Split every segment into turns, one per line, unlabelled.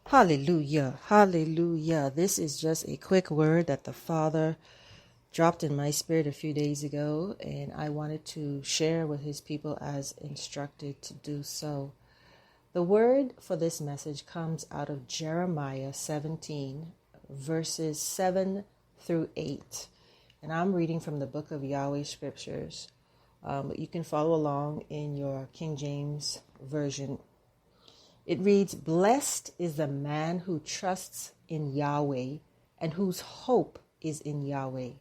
Hallelujah. Hallelujah. This is just a quick word that the Father dropped in my spirit a few days ago, and I wanted to share with his people as instructed to do so. The word for this message comes out of Jeremiah 17, verses 7 through 8. And I'm reading from the book of Yahweh Scriptures. But you can follow along in your King James Version. It reads, "Blessed is the man who trusts in Yahweh and whose hope is in Yahweh.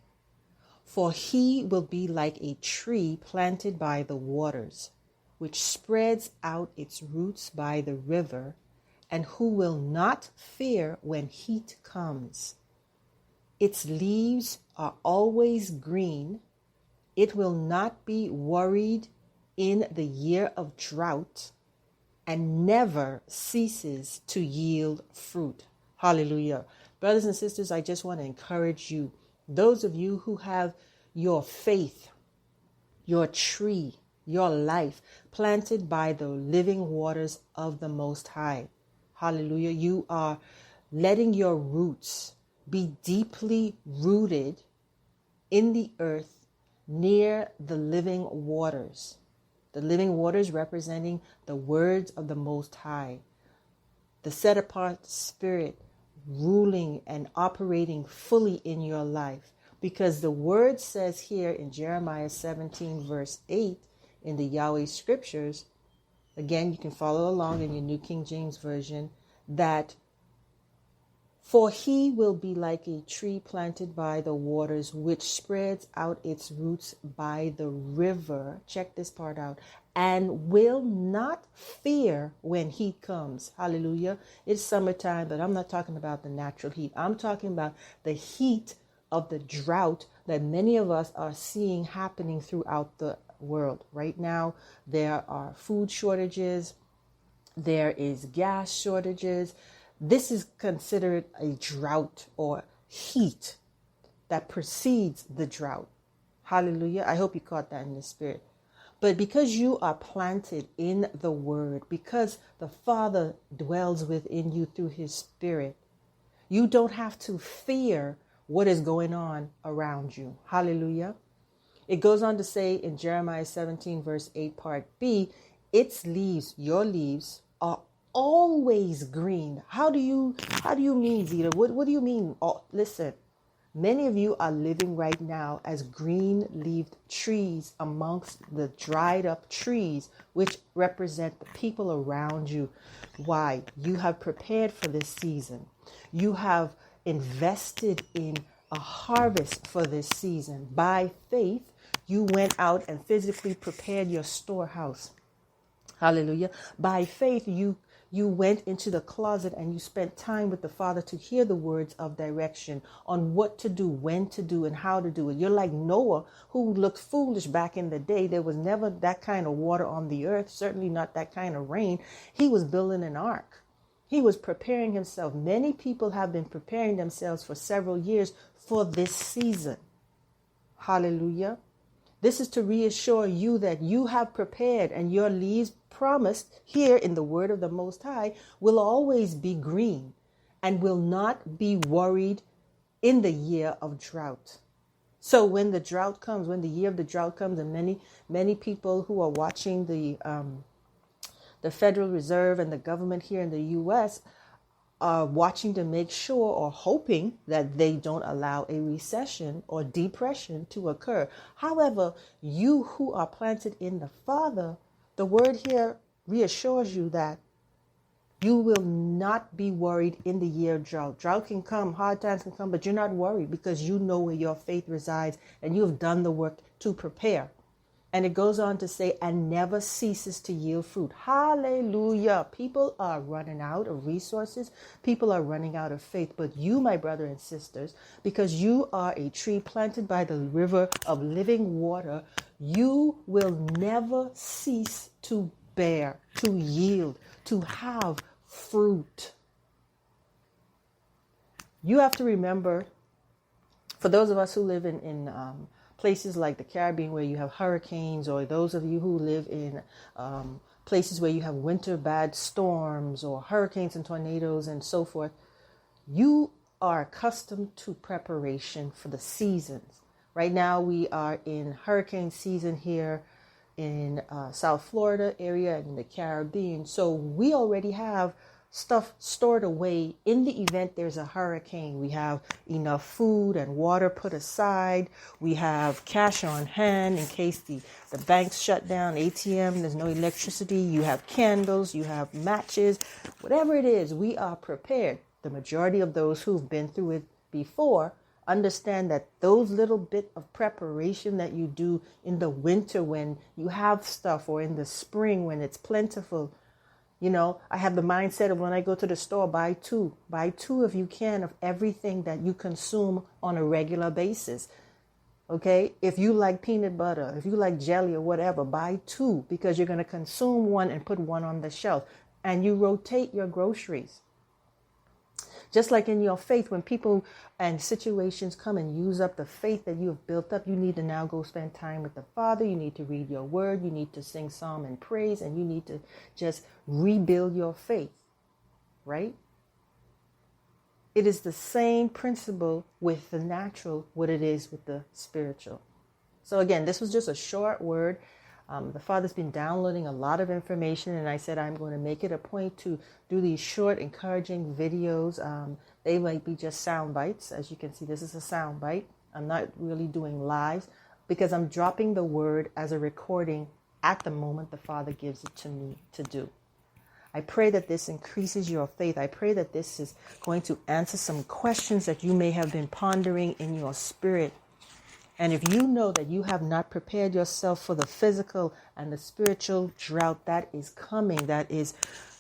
For he will be like a tree planted by the waters, which spreads out its roots by the river, and who will not fear when heat comes. Its leaves are always green. It will not be worried in the year of drought, and never ceases to yield fruit." Hallelujah. Brothers and sisters, I just want to encourage you, those of you who have your faith, your tree, your life planted by the living waters of the Most High. Hallelujah. You are letting your roots be deeply rooted in the earth near the living waters. The living waters representing the words of the Most High, the set apart spirit ruling and operating fully in your life. Because the word says here in Jeremiah 17 verse 8 in the Yahweh Scriptures, again, you can follow along in your New King James Version, that for he will be like a tree planted by the waters, which spreads out its roots by the river. Check this part out. And will not fear when heat comes. Hallelujah. It's summertime, but I'm not talking about the natural heat. I'm talking about the heat of the drought that many of us are seeing happening throughout the world. Right now, there are food shortages. There is gas shortages. This is considered a drought or heat that precedes the drought. Hallelujah. I hope you caught that in the spirit. But because you are planted in the word, because the Father dwells within you through his spirit, you don't have to fear what is going on around you. Hallelujah. It goes on to say in Jeremiah 17 verse 8 part B, its leaves, your leaves, are always green. How do you mean, Zita? What do you mean? Oh, listen, many of you are living right now as green-leaved trees amongst the dried up trees, which represent the people around you. Why? You have prepared for this season. You have invested in a harvest for this season. By faith, you went out and physically prepared your storehouse. Hallelujah. By faith, you went into the closet and you spent time with the Father to hear the words of direction on what to do, when to do, and how to do it. You're like Noah, who looked foolish back in the day. There was never that kind of water on the earth, certainly not that kind of rain. He was building an ark. He was preparing himself. Many people have been preparing themselves for several years for this season. Hallelujah. This is to reassure you that you have prepared, and your leaves promised here in the word of the Most High will always be green and will not be worried in the year of drought. So when the drought comes, when the year of the drought comes, and many people who are watching the Federal Reserve and the government here in the U.S. are watching to make sure or hoping that they don't allow a recession or depression to occur. However, you who are planted in the Father, the word here reassures you that you will not be worried in the year of drought. Drought can come, hard times can come, but you're not worried because you know where your faith resides and you have done the work to prepare. And it goes on to say, and never ceases to yield fruit. Hallelujah. People are running out of resources. People are running out of faith. But you, my brother and sisters, because you are a tree planted by the river of living water, you will never cease to bear, to yield, to have fruit. You have to remember, for those of us who live in places like the Caribbean where you have hurricanes, or those of you who live in places where you have winter bad storms or hurricanes and tornadoes and so forth, you are accustomed to preparation for the seasons. Right now we are in hurricane season here in South Florida area and in the Caribbean. So we already have stuff stored away in the event there's a hurricane. We have enough food and water put aside. We have cash on hand in case the banks shut down, ATM, there's no electricity. You have candles, you have matches, whatever it is, we are prepared. The majority of those who've been through it before understand that those little bit of preparation that you do in the winter when you have stuff, or in the spring when it's plentiful. You know, I have the mindset of when I go to the store, buy two if you can of everything that you consume on a regular basis. Okay. If you like peanut butter, if you like jelly or whatever, buy two, because you're going to consume one and put one on the shelf, and you rotate your groceries. Just like in your faith, when people and situations come and use up the faith that you have built up, you need to now go spend time with the Father. You need to read your word. You need to sing psalm and praise, and you need to just rebuild your faith, right? It is the same principle with the natural, what it is with the spiritual. So again, this was just a short word. The Father's been downloading a lot of information, and I said I'm going to make it a point to do these short, encouraging videos. They might be just sound bites. As you can see, this is a sound bite. I'm not really doing lives because I'm dropping the word as a recording at the moment the Father gives it to me to do. I pray that this increases your faith. I pray that this is going to answer some questions that you may have been pondering in your spirit. And if you know that you have not prepared yourself for the physical and the spiritual drought that is coming, that is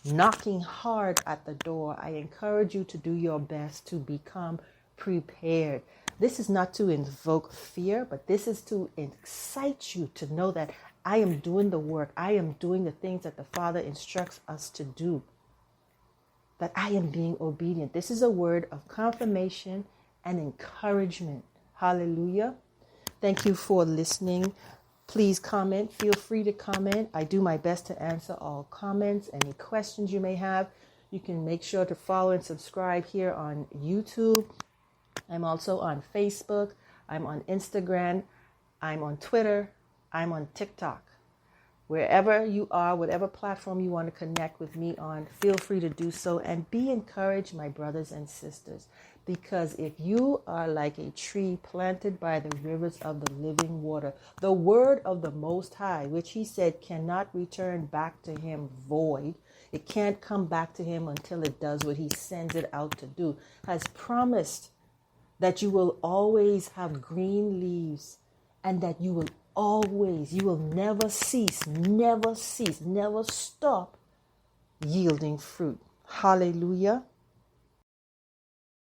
knocking hard at the door, I encourage you to do your best to become prepared. This is not to invoke fear, but this is to excite you to know that I am doing the work. I am doing the things that the Father instructs us to do, that I am being obedient. This is a word of confirmation and encouragement. Hallelujah. Thank you for listening. Please comment. Feel free to comment. I do my best to answer all comments. Any questions you may have, you can make sure to follow and subscribe here on YouTube. I'm also on Facebook. I'm on Instagram. I'm on Twitter. I'm on TikTok. Wherever you are, whatever platform you want to connect with me on, feel free to do so, and be encouraged, my brothers and sisters. Because if you are like a tree planted by the rivers of the living water, the word of the Most High, which he said cannot return back to him void. It can't come back to him until it does what he sends it out to do, has promised that you will always have green leaves, and that you will never cease, never stop yielding fruit. Hallelujah.